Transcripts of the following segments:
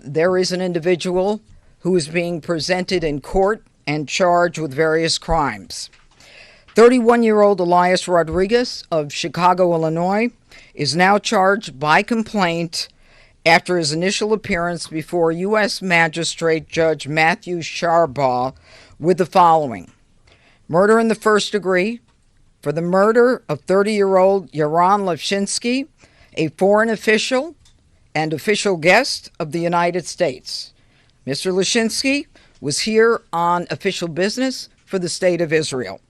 There is an individual who is being presented in court and charged with various crimes. 31-year-old Elias Rodriguez of Chicago, Illinois, is now charged by complaint after his initial appearance before U.S. Magistrate Judge Matthew Sharbaugh with the following: murder in the first degree for the murder of 30-year-old Yaron Levshinsky, a foreign official and official guest of the United States. Mr. Levshinsky was here on official business for the State of Israel.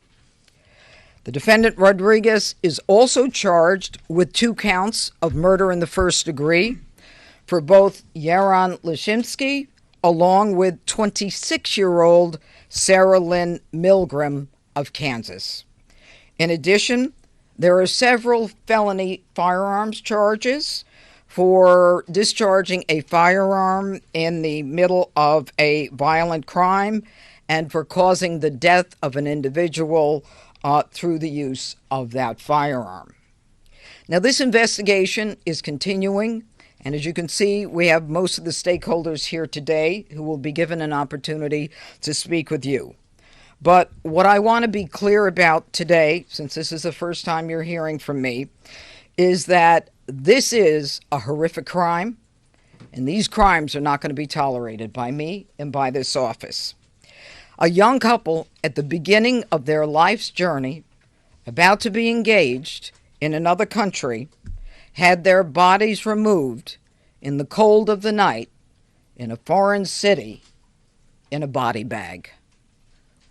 The defendant Rodriguez is also charged with 2 counts of murder in the first degree for both Yaron Levshinsky along with 26-year-old Sarah Lynn Milgram of Kansas. In addition, there are several felony firearms charges for discharging a firearm in the middle of a violent crime and for causing the death of an individual through the use of that firearm. Now, this investigation is continuing, and as you can see, we have most of the stakeholders here today who will be given an opportunity to speak with you. But what I want to be clear about today, since this is the first time you're hearing from me, is that this is a horrific crime, and these crimes are not going to be tolerated by me and by this office. A young couple at the beginning of their life's journey, about to be engaged in another country, had their bodies removed in the cold of the night in a foreign city in a body bag.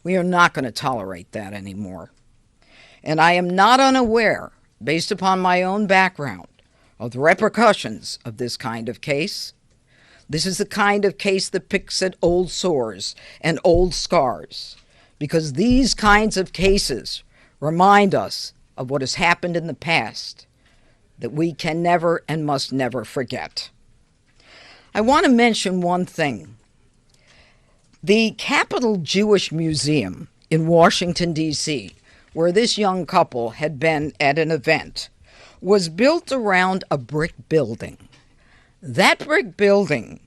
We are not going to tolerate that anymore. And I am not unaware, based upon my own background, of the repercussions of this kind of case. This is the kind of case that picks at old sores and old scars, because these kinds of cases remind us of what has happened in the past that we can never and must never forget. I want to mention one thing. The Capitol Jewish Museum in Washington, D.C., where this young couple had been at an event, was built around a brick building. That brick building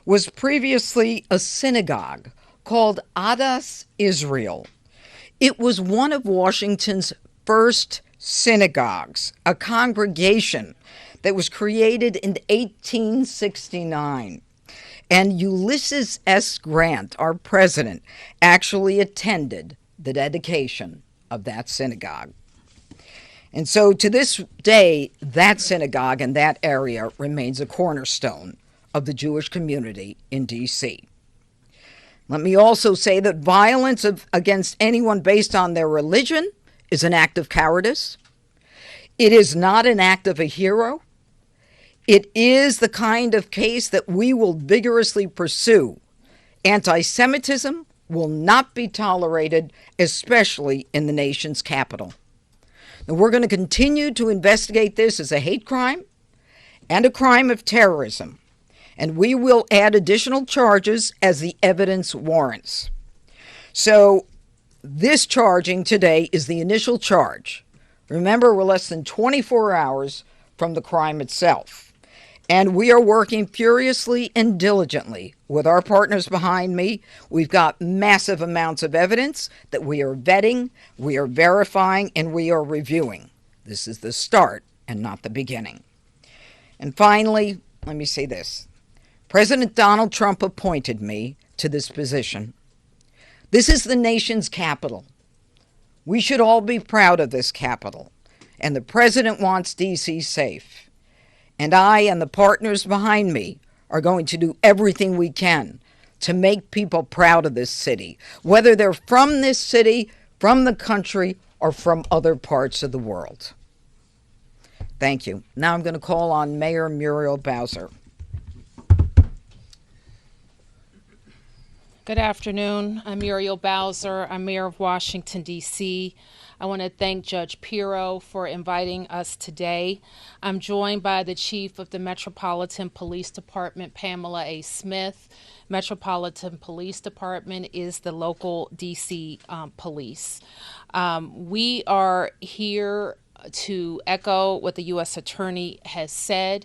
was previously a synagogue called Adas Israel. It was one of Washington's first synagogues, a congregation that was created in 1869. And Ulysses S. Grant, our president, actually attended the dedication of that synagogue. And so to this day, that synagogue and that area remains a cornerstone of the Jewish community in D.C. Let me also say that violence against anyone based on their religion is an act of cowardice. It is not an act of a hero. It is the kind of case that we will vigorously pursue. Anti-Semitism will not be tolerated, especially in the nation's capital. Now, we're going to continue to investigate this as a hate crime and a crime of terrorism, and we will add additional charges as the evidence warrants. So this charging today is the initial charge. Remember, we're less than 24 hours from the crime itself. And we are working furiously and diligently with our partners behind me. We've got massive amounts of evidence that we are vetting, we are verifying, and we are reviewing. This is the start and not the beginning. And finally, let me say this. President Donald Trump appointed me to this position. This is the nation's capital. We should all be proud of this capital. And the president wants D.C. safe. And I and the partners behind me are going to do everything we can to make people proud of this city, whether they're from this city, from the country, or from other parts of the world. Thank you. Now I'm going to call on Mayor Muriel Bowser. Good afternoon. I'm Muriel Bowser. I'm Mayor of Washington, D.C. I want to thank Judge Pirro for inviting us today. I'm joined by the Chief of the Metropolitan Police Department, Pamela A. Smith. Metropolitan Police Department is the local D.C. police. We are here to echo what the U.S. Attorney has said,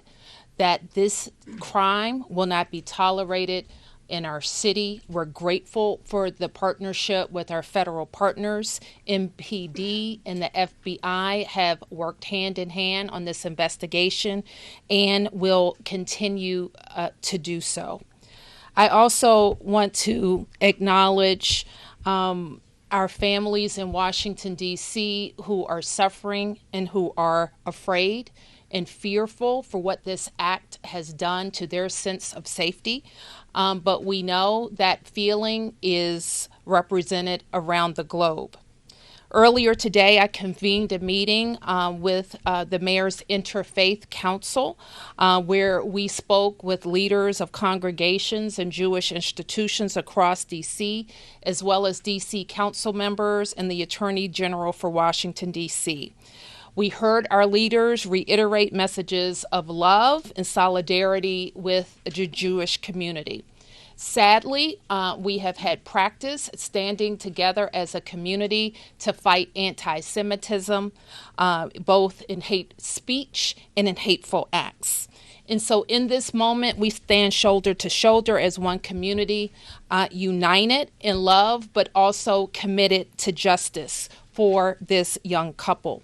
that this crime will not be tolerated in our city. We're grateful for the partnership with our federal partners. MPD and the FBI have worked hand in hand on this investigation and will continue to do so. I also want to acknowledge our families in Washington, D.C. who are suffering and who are afraid and fearful for what this act has done to their sense of safety. But we know that feeling is represented around the globe. Earlier today, I convened a meeting with the Mayor's Interfaith Council, where we spoke with leaders of congregations and Jewish institutions across D.C., as well as D.C. council members and the Attorney General for Washington, D.C. We heard our leaders reiterate messages of love and solidarity with the Jewish community. Sadly, we have had practice standing together as a community to fight anti-Semitism, both in hate speech and in hateful acts. And so in this moment, we stand shoulder to shoulder as one community, united in love, but also committed to justice for this young couple.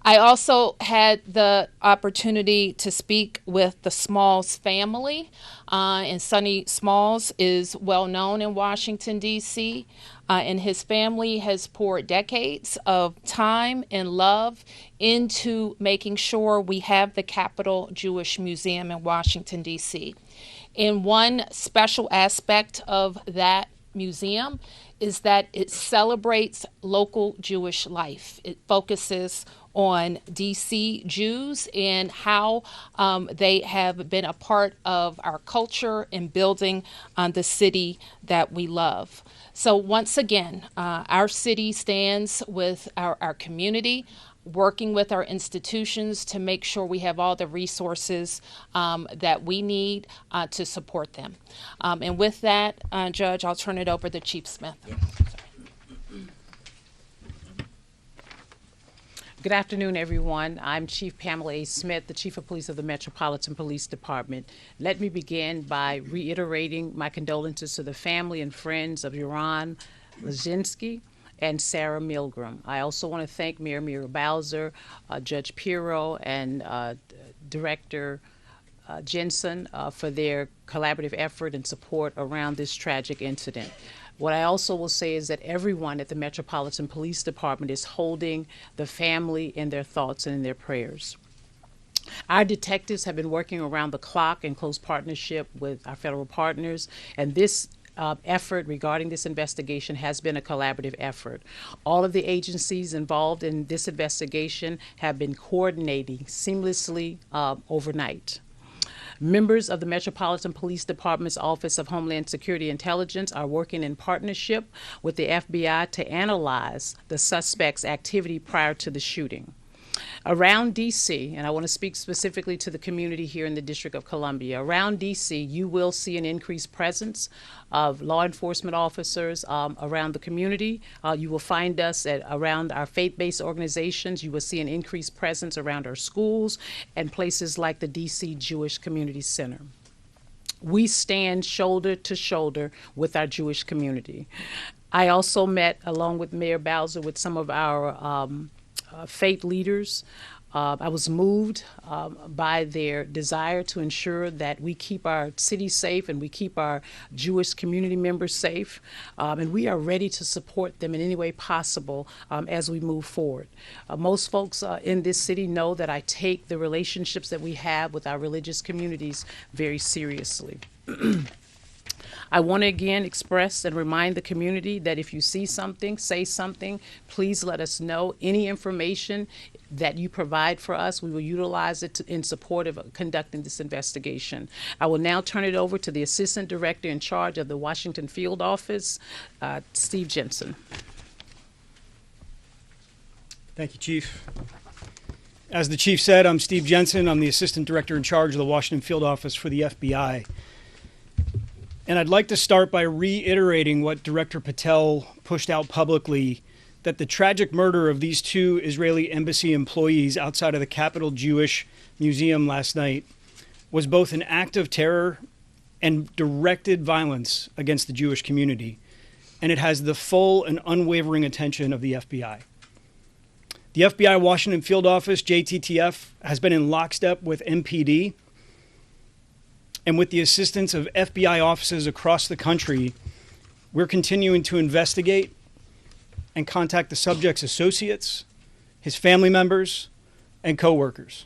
I also had the opportunity to speak with the Smalls family, and Sonny Smalls is well known in Washington, D.C., and his family has poured decades of time and love into making sure we have the Capitol Jewish Museum in Washington, D.C. And one special aspect of that museum is that it celebrates local Jewish life. It focuses on DC Jews and how they have been a part of our culture and building the city that we love. So once again, our city stands with our community, working with our institutions to make sure we have all the resources that we need to support them. And with that, Judge, I'll turn it over to Chief Smith. Good afternoon, everyone. I'm Chief Pamela A. Smith, the Chief of Police of the Metropolitan Police Department. Let me begin by reiterating my condolences to the family and friends of Yaron Lazinski and Sarah Milgram. I also want to thank Mayor Muriel Bowser, Judge Pirro, and Director Jensen for their collaborative effort and support around this tragic incident. What I also will say is that everyone at the Metropolitan Police Department is holding the family in their thoughts and in their prayers. Our detectives have been working around the clock in close partnership with our federal partners, and this effort regarding this investigation has been a collaborative effort. All of the agencies involved in this investigation have been coordinating seamlessly overnight. Members of the Metropolitan Police Department's Office of Homeland Security Intelligence are working in partnership with the FBI to analyze the suspect's activity prior to the shooting. Around D.C., and I want to speak specifically to the community here in the District of Columbia, around D.C. you will see an increased presence of law enforcement officers around the community. You will find us around our faith-based organizations. You will see an increased presence around our schools and places like the D.C. Jewish Community Center. We stand shoulder to shoulder with our Jewish community. I also met, along with Mayor Bowser, with some of our faith leaders. I was moved by their desire to ensure that we keep our city safe and we keep our Jewish community members safe, and we are ready to support them in any way possible as we move forward. Most folks in this city know that I take the relationships that we have with our religious communities very seriously. I want to again express and remind the community that if you see something, say something, please let us know. Any information that you provide for us, we will utilize it in support of conducting this investigation. I will now turn it over to the Assistant Director in charge of the Washington Field Office, Steve Jensen. Thank you, Chief. As the Chief said, I'm Steve Jensen. I'm the Assistant Director in charge of the Washington Field Office for the FBI. And I'd like to start by reiterating what Director Patel pushed out publicly, that the tragic murder of these two Israeli embassy employees outside of the Capitol Jewish Museum last night was both an act of terror and directed violence against the Jewish community, and it has the full and unwavering attention of the FBI. The FBI Washington Field Office, JTTF, has been in lockstep with MPD, and with the assistance of FBI offices across the country, we're continuing to investigate and contact the subject's associates, his family members, and coworkers.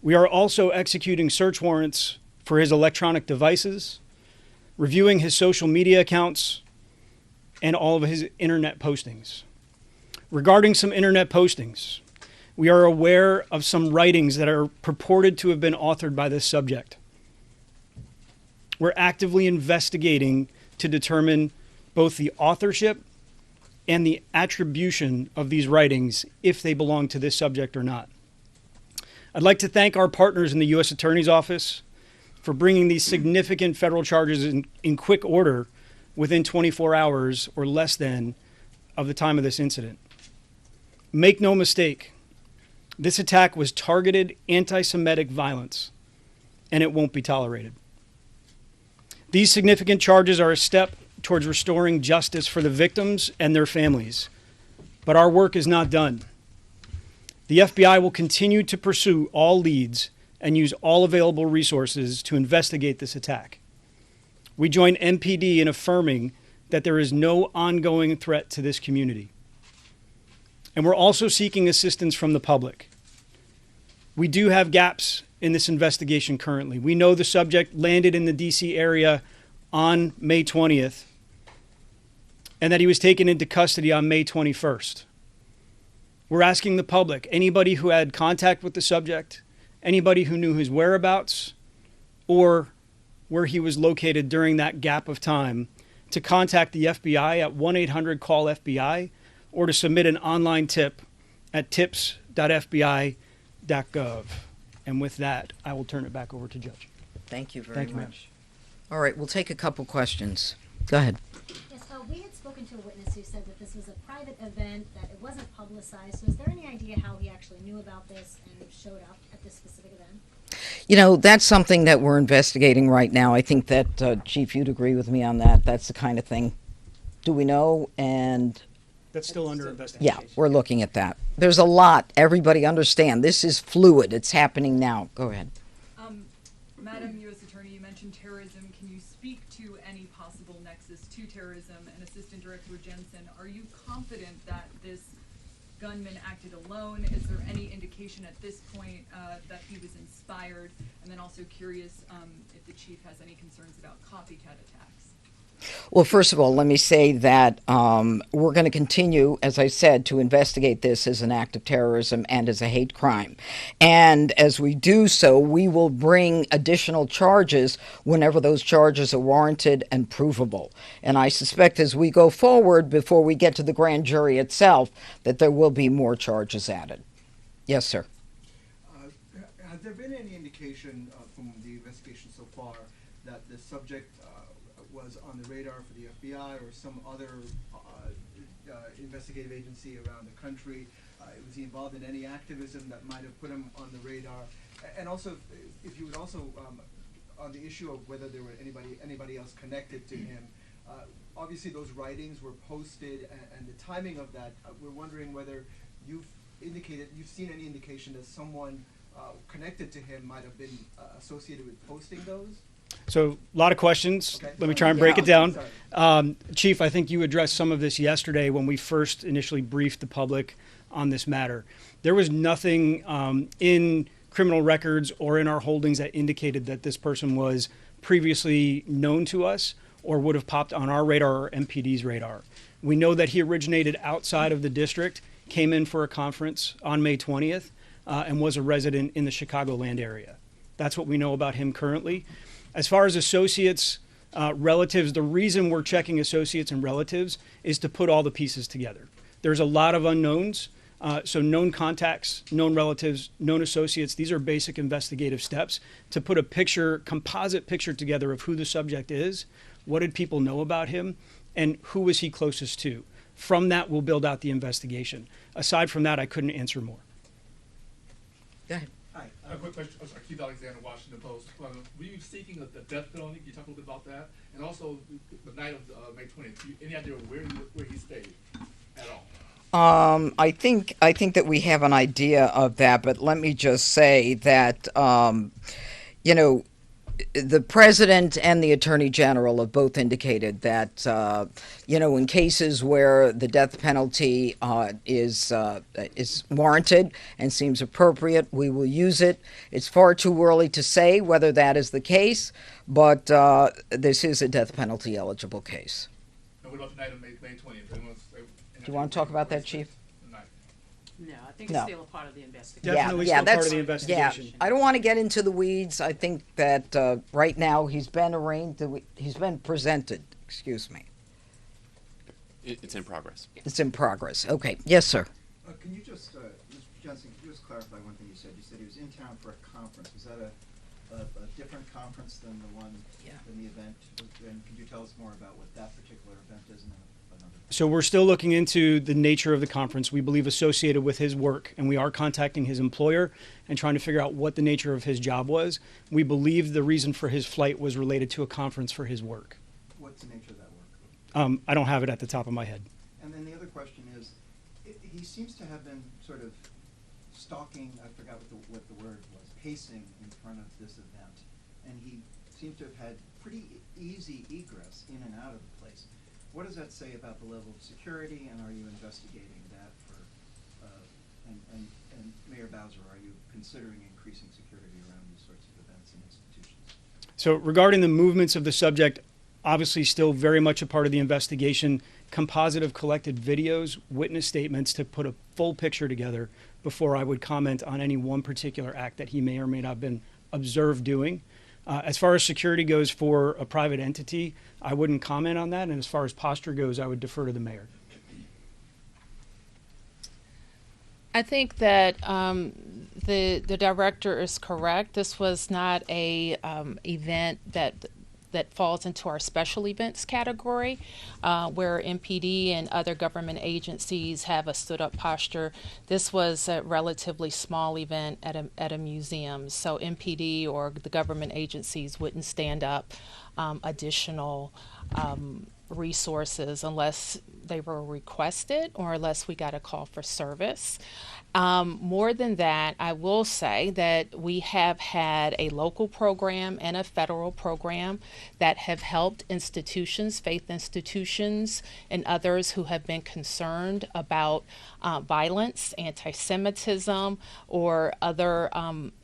We are also executing search warrants for his electronic devices, reviewing his social media accounts, and all of his internet postings. Regarding some internet postings, we are aware of some writings that are purported to have been authored by this subject. We're actively investigating to determine both the authorship and the attribution of these writings, if they belong to this subject or not. I'd like to thank our partners in the U.S. Attorney's Office for bringing these significant federal charges in quick order within 24 hours or less than of the time of this incident. Make no mistake, this attack was targeted anti-Semitic violence, and it won't be tolerated. These significant charges are a step towards restoring justice for the victims and their families, but our work is not done. The FBI will continue to pursue all leads and use all available resources to investigate this attack. We join MPD in affirming that there is no ongoing threat to this community. And we're also seeking assistance from the public. We do have gaps in this investigation currently. We know the subject landed in the DC area on May 20th and that he was taken into custody on May 21st. We're asking the public, anybody who had contact with the subject, anybody who knew his whereabouts or where he was located during that gap of time, to contact the FBI at 1-800-CALL-FBI or to submit an online tip at tips.fbi.gov. And with that, I will turn it back over to Judge. Thank you very Thank you, ma'am. much. All right, we'll take a couple questions. Go ahead. Yes, we had spoken to a witness who said that this was a private event, that it wasn't publicized. So is there any idea how he actually knew about this and showed up at this specific event? You know, that's something that we're investigating right now. I think that, Chief, you'd agree with me on that. That's the kind of thing. Do we know? And That's still under investigation. yeah, we're looking at that. There's a lot. Everybody understand. This is fluid. It's happening now. Go ahead. Madam U.S. Attorney, you mentioned terrorism. Can you speak to any possible nexus to terrorism? And Assistant Director Jensen, are you confident that this gunman acted alone? Is there any indication at this point that he was inspired? And then also curious if the chief has any concerns about copycat attacks. Well, first of all, let me say that we're going to continue, as I said, to investigate this as an act of terrorism and as a hate crime. And as we do so, we will bring additional charges whenever those charges are warranted and provable. And I suspect as we go forward, before we get to the grand jury itself, that there will be more charges added. Yes, sir. Has there been any indication from the investigation so far that the subject was on the radar for the FBI or some other investigative agency around the country? Was he involved in any activism that might have put him on the radar? And also, if you would also, on the issue of whether there were anybody else connected to him, obviously those writings were posted, and the timing of that, we're wondering whether you've seen any indication that someone connected to him might have been associated with posting those? So a lot of questions. Okay. Let me try and break it down. Sorry. Chief, I think you addressed some of this yesterday when we first initially briefed the public on this matter. There was nothing in criminal records or in our holdings that indicated that this person was previously known to us or would have popped on our radar or MPD's radar. We know that he originated outside of the district, came in for a conference on May 20th, and was a resident in the Chicagoland area. That's what we know about him currently. As far as associates, relatives, the reason we're checking associates and relatives is to put all the pieces together. There's a lot of unknowns, so known contacts, known relatives, known associates. These are basic investigative steps to put a composite picture together of who the subject is, what did people know about him, and who was he closest to. From that, we'll build out the investigation. Aside from that, I couldn't answer more. Go ahead. Hi. A quick question. I'm sorry, Keith Alexander, Washington Post. Were you seeking the death penalty? Can you talk a little bit about that? And also, the night of May 20th, any idea where he stayed at all? I think that we have an idea of that, but let me just say that you know, the president and the attorney general have both indicated that in cases where the death penalty is warranted and seems appropriate, we will use it. It's far too early to say whether that is the case, but this is a death penalty eligible case. And what about the night of May 20th? Do you want to talk about that, Chief? No, I think No. it's still a part of the investigation. Definitely still part of the investigation. Yeah, I don't want to get into the weeds. I think that right now he's been arraigned. He's been presented. Excuse me. It's in progress. It's in progress. Okay. Yes, sir. Can you just, Mr. Jensen, can you just clarify one thing you said? You said he was in town for a conference. Was that a different conference than the one, than the event? And could you tell us more about what that particular event is and then another? So we're still looking into the nature of the conference, we believe associated with his work, and we are contacting his employer and trying to figure out what the nature of his job was. We believe the reason for his flight was related to a conference for his work. What's the nature of that work? I don't have it at the top of my head. And then the other question is, he seems to have been sort of stalking, I forgot what the word was, pacing in front of this event. And he seemed to have had pretty easy egress in and out of the place. What does that say about the level of security, and are you investigating that for, and Mayor Bowser, are you considering increasing security around these sorts of events and institutions? So regarding the movements of the subject, obviously still very much a part of the investigation, composite of collected videos, witness statements to put a full picture together before I would comment on any one particular act that he may or may not have been observed doing. As far as security goes for a private entity, I wouldn't comment on that. And as far as posture goes, I would defer to the mayor. I think that the director is correct. This was not a event that falls into our special events category, where MPD and other government agencies have a stood-up posture. This was a relatively small event at a museum, so MPD or the government agencies wouldn't stand up additional resources unless they were requested or unless we got a call for service. More than that, I will say that we have had a local program and a federal program that have helped institutions, faith institutions, and others who have been concerned about violence, anti-Semitism, or other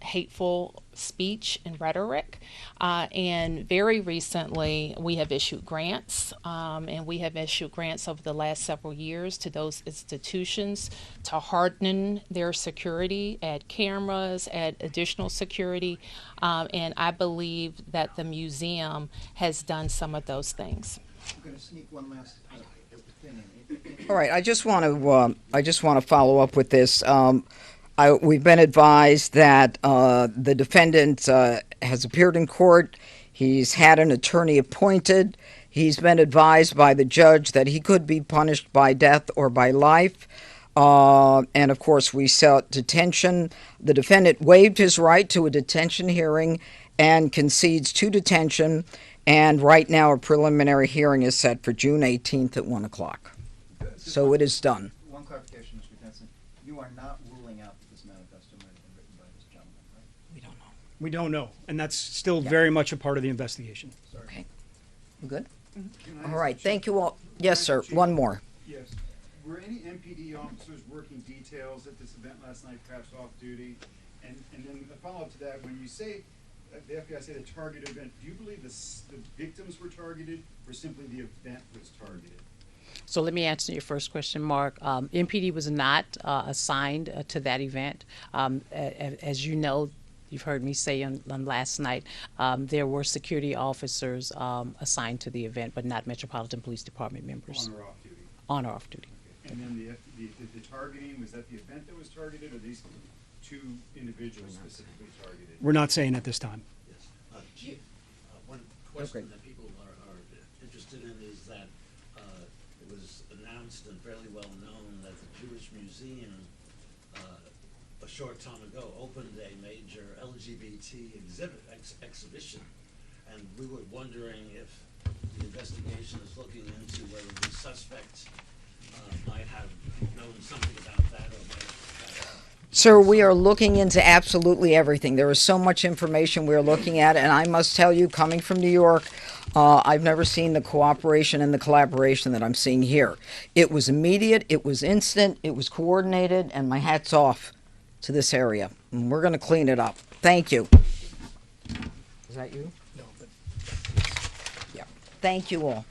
hateful speech and rhetoric. And very recently, we have issued grants, and we have issued grants over the last several years to those institutions to harden their security, add cameras, add additional security, and I believe that the museum has done some of those things. I'm going to sneak one last thing in. All right. I just want to follow up with this. We've been advised that the defendant has appeared in court. He's had an attorney appointed. He's been advised by the judge that he could be punished by death or by life. And, of course, we sought detention. The defendant waived his right to a detention hearing and concedes to detention. And right now a preliminary hearing is set for June 18th at 1 o'clock. So it is done. One clarification, Mr. Jensen. You are not ruling out that this manifesto might have been written by this gentleman, right? We don't know. We don't know, and that's still very much a part of the investigation. Sorry. Okay. We good? Can I All ask right. the Thank chief- you all. can Yes, I sir. ask the chief- One more. Yes. Were any MPD officers working details at this event last night, perhaps off duty? And then a follow-up to that, when you say, the FBI say the targeted event, do you believe the victims were targeted or simply the event was targeted? So let me answer your first question, Mark. MPD was not assigned to that event. As you know, you've heard me say on last night, there were security officers assigned to the event, but not Metropolitan Police Department members. On or off duty? On or off duty. Okay. And then the targeting, was that the event that was targeted or these two individuals specifically targeted? We're not saying at this time. Yes. Chief, one question that people are interested in is that it was announced and fairly well known that the Jewish Museum a short time ago, opened a major LGBT exhibition, and we were wondering if the investigation is looking into whether the suspect might have known something about that or might have. Sir, we are looking into absolutely everything. There is so much information we're looking at, and I must tell you, coming from New York, I've never seen the cooperation and the collaboration that I'm seeing here. It was immediate, it was instant, it was coordinated, and my hat's off to this area. And we're going to clean it up. Thank you. Is that you? No, but Yeah. Thank you all.